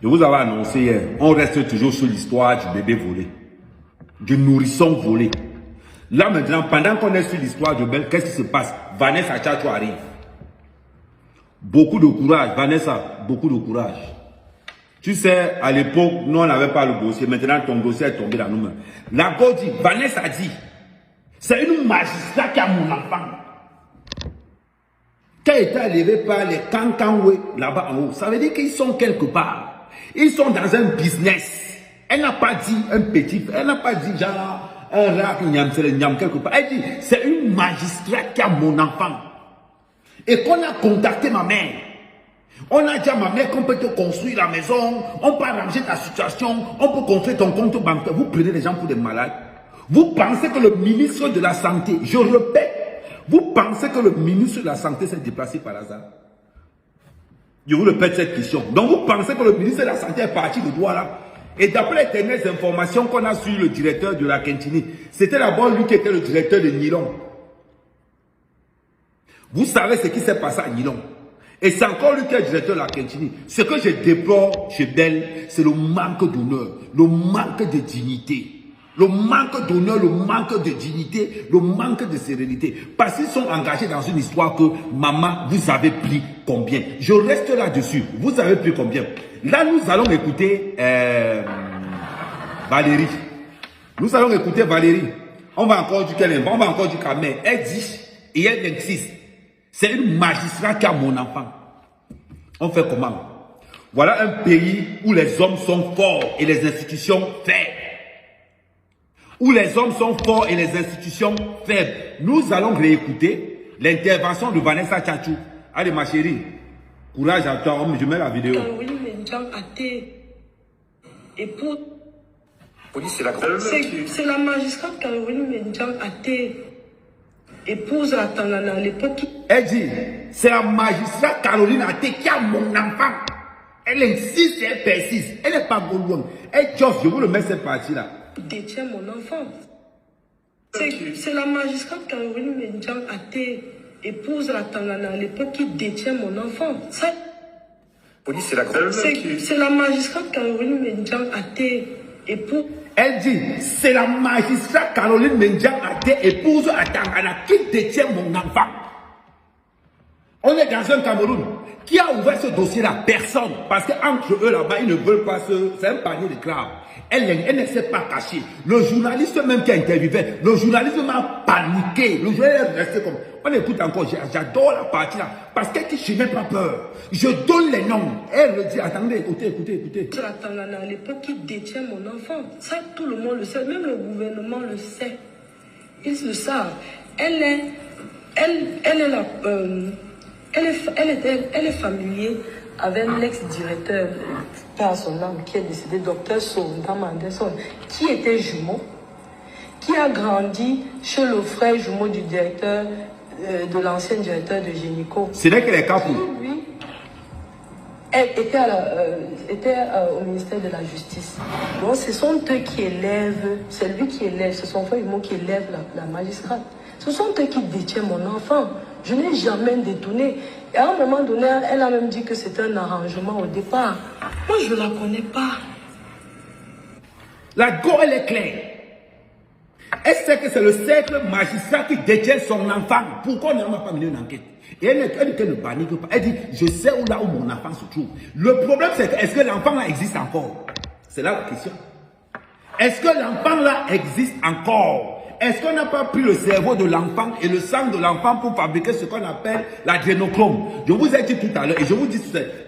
Je vous avais annoncé hier, on reste toujours sur l'histoire du bébé volé, du nourrisson volé. Là maintenant, pendant qu'on est sur l'histoire de Belle, qu'est-ce qui se passe? Vanessa Tchatcho arrive. Beaucoup de courage, Vanessa, beaucoup de courage. Tu sais, à l'époque, nous on n'avait pas le dossier, maintenant ton dossier est tombé dans nos mains. La go dit, Vanessa dit, c'est une magistrat qui a mon enfant. Qui a été élevé par les Kankanwe là-bas en haut. Ça veut dire qu'ils sont quelque part. Ils sont dans un business. Elle n'a pas dit un petit, elle n'a pas dit genre un rat niam quelque part. Elle dit c'est une magistrate qui a mon enfant. Et qu'on a contacté ma mère. On a dit à ma mère qu'on peut te construire la maison, on peut arranger ta situation, on peut construire ton compte bancaire. Vous prenez les gens pour des malades. Vous pensez que le ministre de la Santé, je répète, vous pensez que le ministre de la Santé s'est déplacé par hasard? Je vous répète cette question. Donc vous pensez que le ministre de la Santé est parti de Douala? Et d'après les dernières informations qu'on a sur le directeur de la Kentini, c'était d'abord lui qui était le directeur de Nilon. Vous savez ce qui s'est passé à Nilon. Et c'est encore lui qui est le directeur de la Kentini. Ce que je déplore chez Belle, c'est le manque d'honneur, le manque de dignité. Le manque d'honneur, le manque de dignité, le manque de sérénité. Parce qu'ils sont engagés dans une histoire que, maman, vous avez pris combien? Je reste là-dessus. Vous avez pris combien? Là, nous allons écouter Valérie. Nous allons écouter Valérie. On va encore dire qu'elle on va encore dire qu'elle mère. Elle dit, et elle insiste. C'est une magistrat qui a mon enfant. On fait comment? Voilà un pays où les hommes sont forts et les institutions faibles. Où les hommes sont forts et les institutions faibles. Nous allons réécouter l'intervention de Vanessa Tchatcho. Allez ma chérie, courage à toi, je mets la vidéo. C'est la magistrate Caroline Mendiang Athé, épouse à Tanana à l'époque. Elle dit, c'est la magistrate Caroline Athé qui a mon enfant. Elle insiste et elle persiste. Elle n'est pas gauloise. Elle chose, je vous le mets cette partie-là. Détient mon enfant. C'est la magistrate Caroline Mendiang Athé, épouse à Tanana à l'époque, qui détient mon enfant. C'est la magistrate Caroline Mendiang Athé, épouse. Elle dit, c'est la magistrate Caroline Mendiang Athé, épouse à Tanana, qui détient mon enfant. On est dans un Cameroun. Qui a ouvert ce dossier-là? Personne. Parce qu'entre eux là-bas, ils ne veulent pas c'est un panier de crabes. Elle ne s'est pas cachée. Le journaliste même qui a interviewé, le journaliste m'a paniqué. Le journaliste est resté comme... On écoute encore, j'adore la partie là. Parce qu'elle dit, je n'ai pas peur. Je donne les noms. Elle me dit, attendez, écoutez. C'est la Tanana à l'époque qui détient mon enfant. Ça, tout le monde le sait. Même le gouvernement le sait. Ils le savent. Elle est familière avec l'ex-directeur, par son nom, qui est décédé, Dr Sondam Anderson, qui était jumeau, qui a grandi chez le frère jumeau du directeur, de l'ancien directeur de Génico. C'est là qu'elle est capable. Oui. Elle était au ministère de la Justice. Donc ce sont eux qui élèvent, c'est lui qui élève, c'est son frère jumeau qui élève la magistrate. Ce sont eux qui détiennent mon enfant. Je n'ai jamais détourné. Et à un moment donné, elle a même dit que c'était un arrangement au départ. Moi, je ne la connais pas. La go, elle est claire. Elle sait que c'est le cercle magistrat qui détient son enfant. Pourquoi on n'a pas mené une enquête? Et elle ne panique pas. Elle dit, je sais où mon enfant se trouve. Le problème, c'est que, est-ce que l'enfant là existe encore? C'est là la question. Est-ce que l'enfant là existe encore? Est-ce qu'on n'a pas pris le cerveau de l'enfant et le sang de l'enfant pour fabriquer ce qu'on appelle l'adrénochrome? Je vous ai dit tout à l'heure et je vous dis,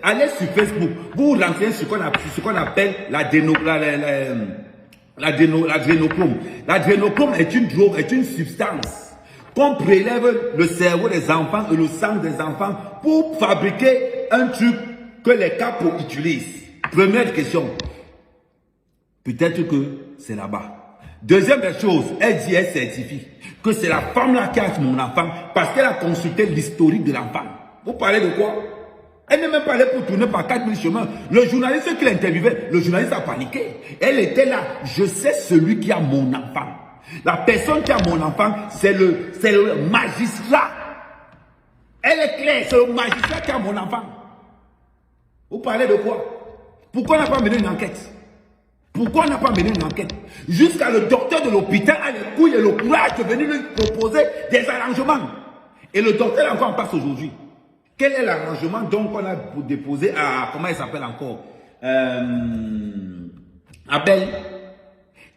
allez sur Facebook, vous renseignez ce qu'on appelle l'adrénochrome. L'adrénochrome est une drogue, est une substance qu'on prélève le cerveau des enfants et le sang des enfants pour fabriquer un truc que les capos utilisent. Première question. Peut-être que c'est là-bas. Deuxième chose, elle dit, elle certifie que c'est la femme là qui a mon enfant parce qu'elle a consulté l'historique de l'enfant. Vous parlez de quoi? Elle n'est même pas allée pour tourner par 4000 chemins. Le journaliste qui l'interviewait, le journaliste a paniqué. Elle était là, je sais celui qui a mon enfant. La personne qui a mon enfant, c'est le magistrat. Elle est claire, c'est le magistrat qui a mon enfant. Vous parlez de quoi? Pourquoi on n'a pas mené une enquête? Pourquoi on n'a pas mené une enquête? Jusqu'à le docteur de l'hôpital a les couilles et le courage de venir lui proposer des arrangements. Et le docteur est encore en place aujourd'hui. Quel est l'arrangement donc qu'on a déposé à, comment il s'appelle encore, à Belle?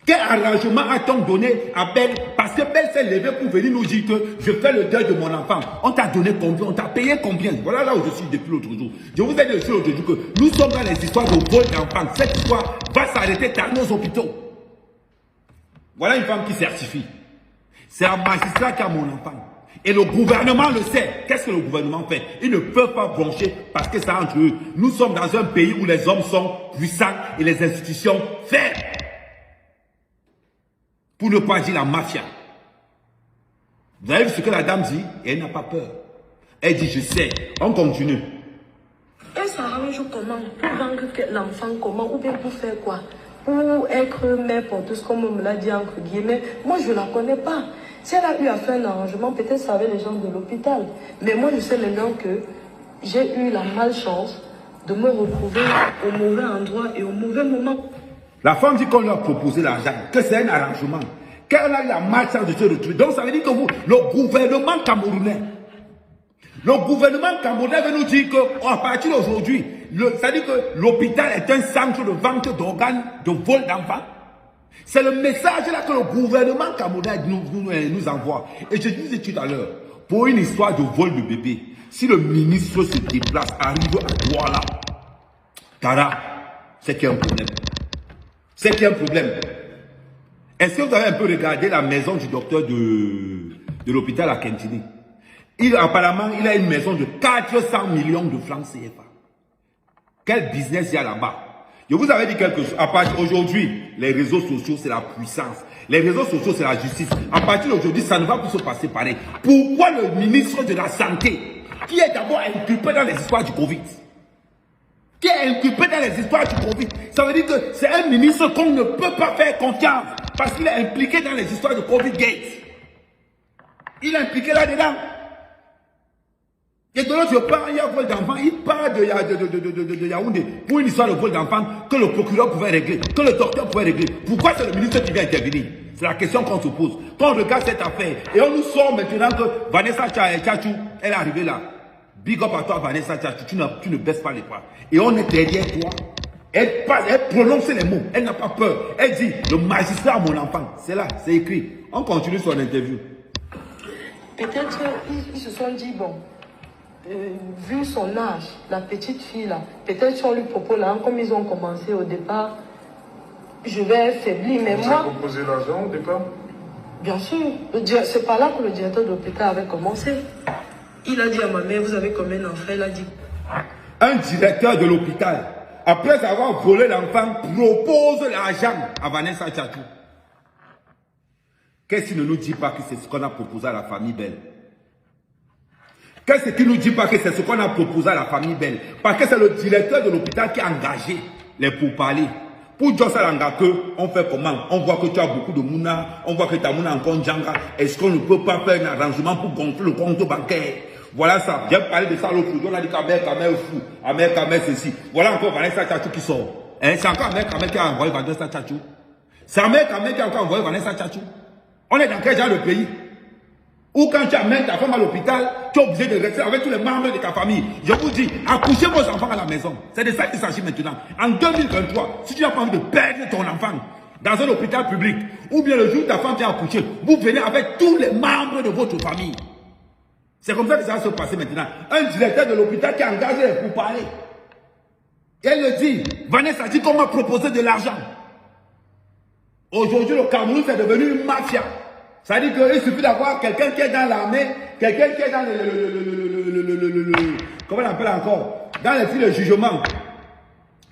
Quel arrangement a-t-on donné à Belle? Parce que Belle s'est levée pour venir nous dire que je fais le deuil de mon enfant. On t'a donné combien? On t'a payé combien? Voilà là où je suis depuis l'autre jour. Je vous ai dit aussi l'autre jour que nous sommes dans les histoires de vol d'enfants. Cette histoire va s'arrêter dans nos hôpitaux. Voilà une femme qui certifie. C'est un magistrat qui a mon enfant. Et le gouvernement le sait. Qu'est-ce que le gouvernement fait? Ils ne peuvent pas broncher parce que c'est entre eux. Nous sommes dans un pays où les hommes sont puissants et les institutions faibles. Pour ne pas dire la mafia. Vous avez vu ce que la dame dit? Et elle n'a pas peur. Elle dit, je sais. On continue. Elle s'arrange comment? Pour vendre l'enfant comment? Ou bien pour faire quoi? Pour être mère porteuse, comme on me l'a dit entre guillemets. Moi, je ne la connais pas. Si elle a eu à faire un arrangement, peut-être ça avait les gens de l'hôpital. Mais moi, je sais maintenant que j'ai eu la malchance de me retrouver au mauvais endroit et au mauvais moment. La femme dit qu'on lui a proposé l'argent, que c'est un arrangement, qu'elle a eu la malchance de se retrouver. Donc ça veut dire que vous, le gouvernement camerounais veut nous dire qu'à partir d'aujourd'hui, ça veut dire que l'hôpital est un centre de vente d'organes, de vol d'enfants. C'est le message là que le gouvernement camerounais nous envoie. Et je disais tout à l'heure, pour une histoire de vol de bébé, si le ministre se déplace, arrive à Douala, Tara, c'est qu'il y a un problème. C'est qu'il y a un problème. Est-ce que vous avez un peu regardé la maison du docteur de l'hôpital à Kentini? Apparemment, il a une maison de 400 millions de francs CFA. Quel business il y a là-bas? Je vous avais dit quelque chose. À partir d'aujourd'hui, les réseaux sociaux, c'est la puissance. Les réseaux sociaux, c'est la justice. À partir d'aujourd'hui, ça ne va plus se passer pareil. Pourquoi le ministre de la Santé, qui est d'abord inculpé dans les histoires du Covid, ça veut dire que c'est un ministre qu'on ne peut pas faire confiance parce qu'il est impliqué dans les histoires de Covid Gate. Il est impliqué là-dedans. Et de l'autre part, il y a un vol d'enfant, il parle de Yaoundé pour une histoire de vol d'enfant que le procureur pouvait régler, que le docteur pouvait régler. Pourquoi c'est le ministre qui vient intervenir? C'est la question qu'on se pose. Quand on regarde cette affaire, et on nous sort maintenant que Vanessa Tchatchou, elle est arrivée là. Big up à toi, Vanessa Tchatchou, tu ne baisses pas les bras. Et on est derrière toi. Elle prononce les mots, elle n'a pas peur. Elle dit, le magistrat, mon enfant. C'est là, c'est écrit. On continue son interview. Peut-être ils se sont dit, bon, vu son âge, la petite fille là, peut-être si on lui propose là, comme ils ont commencé au départ, je vais faiblir. Mais moi. Vous avez proposé l'argent au départ? Bien sûr. C'est par là que le directeur de l'hôpital avait commencé. Il a dit à ma mère, vous avez combien d'enfants? Elle a dit. Un directeur de l'hôpital, après avoir volé l'enfant, propose l'argent à Vanessa Tchatchou. Qu'est-ce qu'il ne nous dit pas que c'est ce qu'on a proposé à la famille Belle? Qu'est-ce qu'il ne nous dit pas que c'est ce qu'on a proposé à la famille Belle? Parce que c'est le directeur de l'hôpital qui a engagé les pourparlers. Pour Jossa Langake, on fait comment? On voit que tu as beaucoup de mouna, on voit que tu as mouna en Konjanga. Est-ce qu'on ne peut pas faire un arrangement pour gonfler le compte bancaire? Voilà ça. J'ai parlé de ça l'autre jour. On a dit qu'Amer fou, Amer ceci. Voilà encore Vanessa Tchatchou qui sort. Hein? C'est encore Amer qui a envoyé Vanessa Tchatchou. C'est Amer qui a encore envoyé Vanessa Tchatchou. On est dans quel genre de pays? Ou quand tu amènes ta femme à l'hôpital, tu es obligé de rester avec tous les membres de ta famille. Je vous dis, accouchez vos enfants à la maison. C'est de ça qu'il s'agit maintenant. En 2023, si tu n'as pas envie de perdre ton enfant dans un hôpital public, ou bien le jour où ta femme vient accoucher, vous venez avec tous les membres de votre famille. C'est comme ça que ça va se passer maintenant. Un directeur de l'hôpital qui a engagé pour parler. Et elle le dit, Vanessa dit qu'on m'a proposé de l'argent. Aujourd'hui, le Cameroun, c'est devenu une mafia. Ça veut dire qu'il suffit d'avoir quelqu'un qui est dans l'armée, quelqu'un qui est dans comment on appelle encore? Dans les fils de jugement.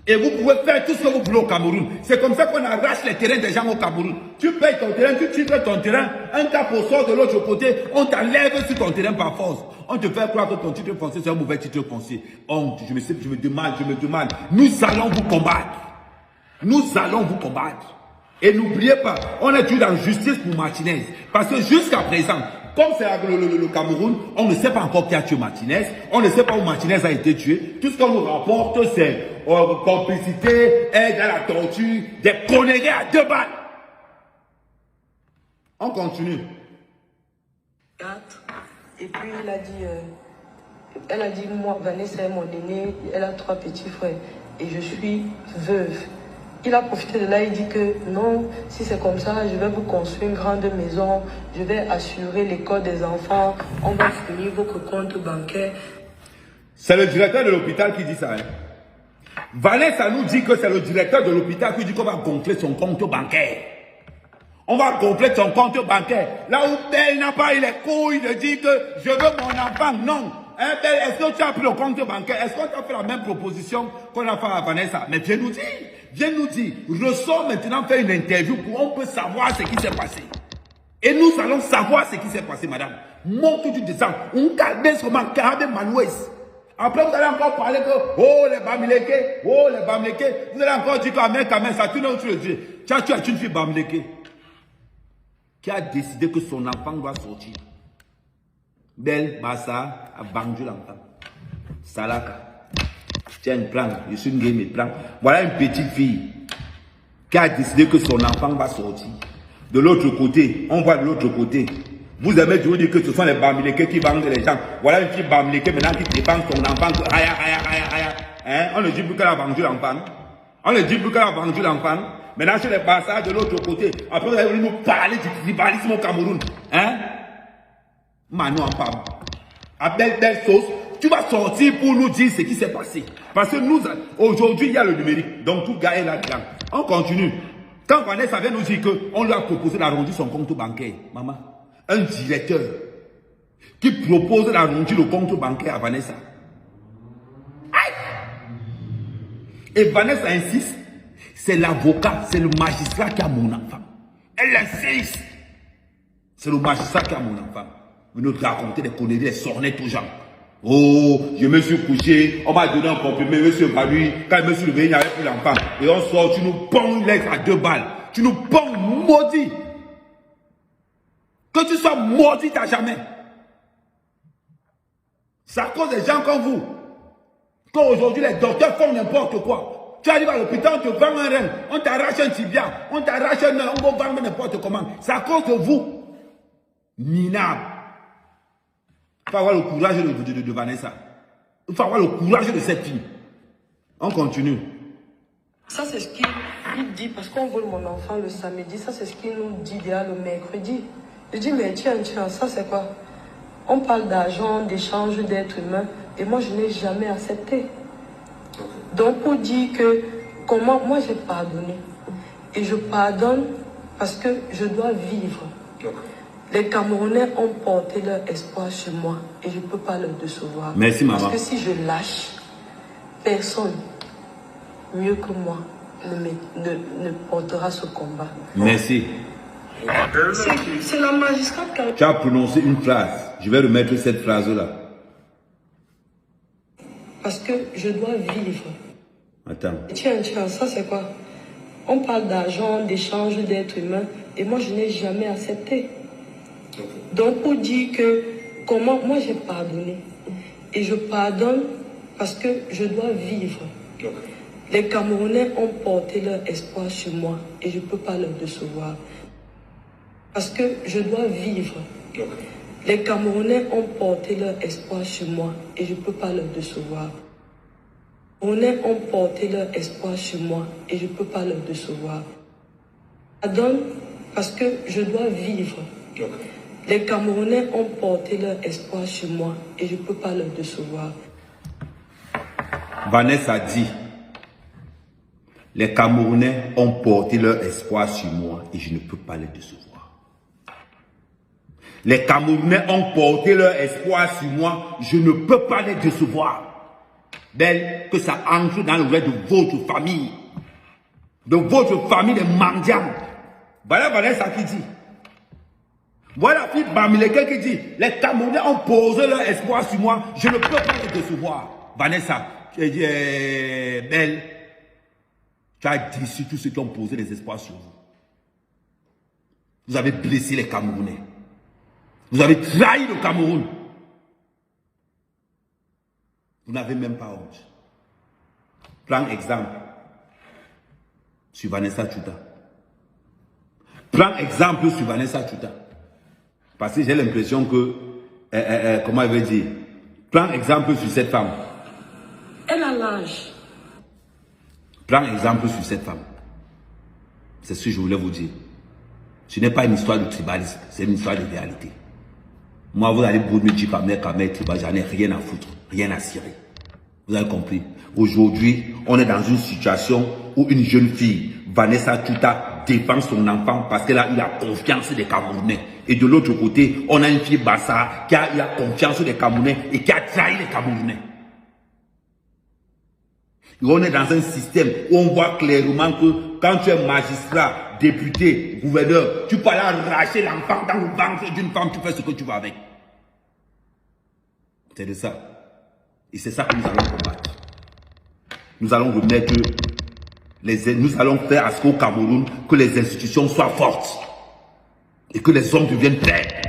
Et vous pouvez faire tout ce que vous voulez au Cameroun. C'est comme ça qu'on arrache les terrains des gens au Cameroun. Tu payes ton terrain, tu titres ton terrain, un cap au sort de l'autre côté, on t'enlève sur ton terrain par force. On te fait croire que ton titre foncier, c'est un mauvais titre foncier. Je me demande, nous allons vous combattre. Nous allons vous combattre. Et n'oubliez pas, on est toujours dans justice pour Martinez. Parce que jusqu'à présent, Comme c'est le Cameroun, on ne sait pas encore qui a tué Martinez. On ne sait pas où Martinez a été tué. Tout ce qu'on nous rapporte, c'est complicité, aide à la torture, des conneries à 2 balles. On continue. 4. Et puis elle a dit, moi, Vanessa est mon aînée, elle a 3 petits frères. Et je suis veuve. Il a profité de là, il dit que non, si c'est comme ça, je vais vous construire une grande maison, je vais assurer l'école des enfants, on va fournir votre compte bancaire. C'est le directeur de l'hôpital qui dit ça. Hein. Vanessa nous dit que c'est le directeur de l'hôpital qui dit qu'on va gonfler son compte bancaire. On va gonfler son compte bancaire. Là où elle n'a pas eu les couilles de dire que je veux mon enfant. Non. Hein, est-ce que tu as pris le compte bancaire? Est-ce qu'on t'a fait la même proposition qu'on a fait à Vanessa? Mais viens nous dire. Viens nous dire. Ressort maintenant faire une interview pour on peut savoir ce qui s'est passé. Et nous allons savoir ce qui s'est passé, madame. Montre du descends. On calme comment Karabe Manouès. Après, vous allez encore parler que, oh, les Bamileke, oh, les Bamileke. Vous allez encore dire qu'Amen, ça tourne autour de Dieu. Tu as une fille Bamileke qui a décidé que son enfant doit sortir. Belle, Bassa, a bandu l'enfant. Salaka. Tiens, un plan. Je suis une game, plan. Voilà une petite fille qui a décidé que son enfant va sortir. De l'autre côté, on voit de l'autre côté. Vous avez toujours dit que ce sont les Bamileke qui vendent les gens. Voilà une fille Bamileke maintenant qui défend son enfant. Hein? On ne dit plus qu'elle a vendu l'enfant. On ne dit plus qu'elle a vendu l'enfant. Maintenant, chez les Bassa de l'autre côté. Après, vous allez nous parler du tribalisme au Cameroun. Hein? Manu en parle. À belle sauce, tu vas sortir pour nous dire ce qui s'est passé. Parce que nous, aujourd'hui, il y a le numérique. Donc, tout gars est là-dedans. On continue. Quand Vanessa vient nous dire qu'on lui a proposé d'arrondir son compte bancaire, maman, un directeur qui propose d'arrondir le compte bancaire à Vanessa. Aïe! Et Vanessa insiste, c'est l'avocat, c'est le magistrat qui a mon enfant. Elle insiste. C'est le magistrat qui a mon enfant. Vous nous racontez des conneries, des sornettes aux gens. Oh, je me suis couché, on m'a donné un comprimé, monsieur Valui, quand je me suis levé, il n'y avait plus l'enfant. Et on sort, tu nous ponds une lettre à 2 balles. Tu nous ponds maudit. Que tu sois maudit à jamais. C'est à cause des gens comme vous. Quand aujourd'hui les docteurs font n'importe quoi. Tu arrives à l'hôpital, on te vend un rein, on t'arrache un tibia, on t'arrache un œil, on va vendre n'importe comment. C'est à cause de vous. Minable. Il faut avoir le courage de Vanessa. Il faut avoir le courage de cette fille. On continue. Ça, c'est ce qu'il dit, parce qu'on vole mon enfant le samedi. Ça, c'est ce qu'il nous dit déjà le mercredi. Je dis, mais tiens, ça, c'est quoi? On parle d'argent, d'échange d'êtres humains. Et moi, je n'ai jamais accepté. Donc, pour dire que, comment, moi, j'ai pardonné. Et je pardonne parce que je dois vivre. Les Camerounais ont porté leur espoir sur moi et je ne peux pas leur décevoir. Merci, maman. Parce que si je lâche, personne mieux que moi ne portera ce combat. Merci. C'est la magistrate qui a... Tu as prononcé une phrase. Je vais remettre cette phrase-là. Parce que je dois vivre. Attends. Tiens, ça c'est quoi? On parle d'argent, d'échange d'êtres humains et moi je n'ai jamais accepté. Donc pour dire que comment moi j'ai pardonné et je pardonne parce que je dois vivre. Les Camerounais ont porté leur espoir sur moi et je ne peux pas leur décevoir. Parce que je dois vivre. Les Camerounais ont porté leur espoir sur moi et je ne peux pas leur décevoir. Les Camerounais ont porté leur espoir sur moi et je ne peux pas leur décevoir. Je pardonne parce que je dois vivre. Les Camerounais ont porté leur espoir sur moi et je ne peux pas leur décevoir. Vanessa dit, les Camerounais ont porté leur espoir sur moi et je ne peux pas les décevoir. Les Camerounais ont porté leur espoir sur moi, je ne peux pas les décevoir. Belle, que ça entre dans le reste de votre famille. De votre famille de mendiants. Voilà Vanessa qui dit. Voilà la fille Bamileke qui dit, les Camerounais ont posé leur espoir sur moi, je ne peux pas les décevoir. Vanessa, tu dis, Belle, tu as dit sur tous ceux qui ont posé les espoirs sur vous. Vous avez blessé les Camerounais. Vous avez trahi le Cameroun. Vous n'avez même pas honte. Prends exemple sur Vanessa Tchouta. Prends exemple sur Vanessa Tchouta. Parce que j'ai l'impression que, comment elle veut dire, prends exemple sur cette femme. Elle a l'âge. Prends exemple sur cette femme. C'est ce que je voulais vous dire. Ce n'est pas une histoire de tribalisme, c'est une histoire de réalité. Moi, vous allez me dire Kamel tribal, j'en ai rien à foutre, rien à cirer. Vous avez compris? Aujourd'hui, on est dans une situation où une jeune fille, Vanessa Tchouta, défend son enfant parce qu'elle a eu la confiance des Camerounais. Et de l'autre côté, on a une fille Bassa qui a eu la confiance des Camerounais et qui a trahi les Camerounais. Et on est dans un système où on voit clairement que quand tu es magistrat, député, gouverneur, tu peux aller arracher l'enfant dans le ventre d'une femme, tu fais ce que tu veux avec. C'est de ça. Et c'est ça que nous allons combattre. Nous allons remettre nous allons faire à ce qu'au Cameroun, que les institutions soient fortes et que les hommes deviennent prêts.